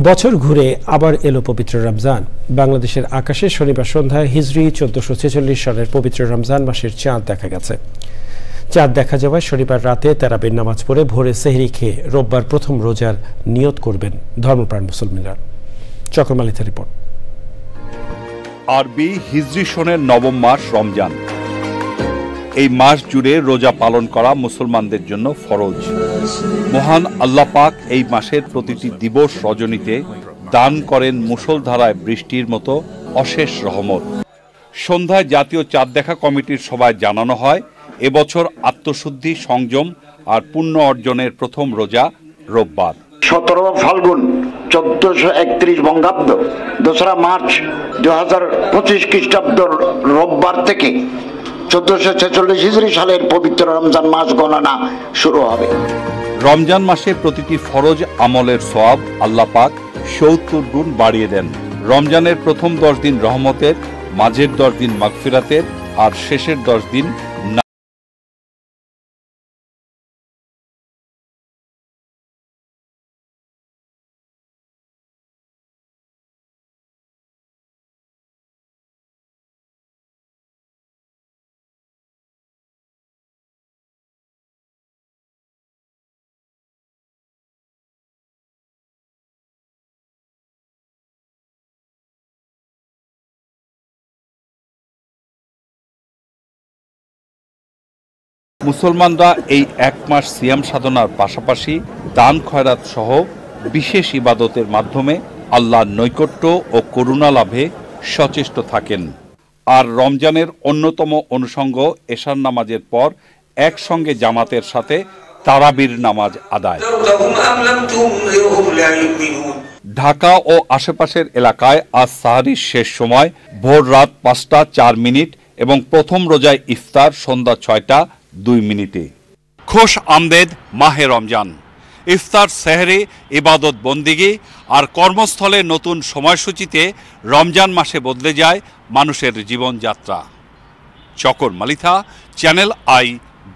বছর ঘুরে আবার এলো পবিত্র রমজান। বাংলাদেশের আকাশে শনিবার সন্ধ্যায় হিজরি 1446 সালের পবিত্র রমজান মাসের চাঁদ দেখা গেছে। চাঁদ দেখা যাওয়ায় শনিবার রাতে তারাবির নামাজ পড়ে ভোরে সেহরি খেয়ে রোববার প্রথম রোজার নিয়ত করবেন ধর্মপ্রাণ মুসলমানরা। চক্রমালিথা রিপোর্ট। আরবি হিজরি সনের নবম মাস রমজান। এই মাস জুড়ে রোজা পালন করা মুসলমানদের জন্য ফরজ। মহান আল্লাহ পাক এই মাসের প্রতিটি দিবস রজনীতে দান করেন মুষলধারায় বৃষ্টির মতো অশেষ রহমত। সন্ধ্যায় জাতীয় চাঁদ দেখা কমিটির সভায় জানানো হয়, এবছর আত্মশুদ্ধি, সংযম আর পুণ্য অর্জনের প্রথম রোজা রোববার 17 ফাল্গুন 1431 বঙ্গাব্দ 2 মার্চ 2025 খ্রিস্টাব্দ রোববার থেকে 1446 হিজরি সালের পবিত্র রমজান মাস গণনা শুরু হবে। রমজান মাসে প্রতিটি ফরজ আমলের সওয়াব আল্লাহ পাক 70 গুণ বাড়িয়ে দেন। রমজানের প্রথম 10 দিন রহমতের, মাঝের 10 দিন মাগফিরাতের আর শেষের 10 দিন মুসলমানরা এই এক মাস সিয়াম সাধনার পাশাপাশি দান খয়রাত সহ বিশেষ ইবাদতের মাধ্যমে আল্লাহর নৈকট্য ও করুণা লাভে সচেষ্ট থাকেন। আর রমজানের অন্যতম অনুষঙ্গ এশার নামাজের পর একসঙ্গে জামাতের সাথে তারাবির নামাজ আদায়। ঢাকা ও আশেপাশের এলাকায় আজ সাহারির শেষ সময় ভোর রাত 5টা 4 মিনিট এবং প্রথম রোজায় ইফতার সন্ধ্যা 6টা 2 মিনিটে। খোশ আমদেদ মাহে রমজান। ইফতার, সেহরি, ইবাদত বন্দিগি আর কর্মস্থলে নতুন সময়সূচিতে রমজান মাসে বদলে যায় মানুষের জীবনযাত্রা। চকর মালিথা, চ্যানেল আই,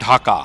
ঢাকা।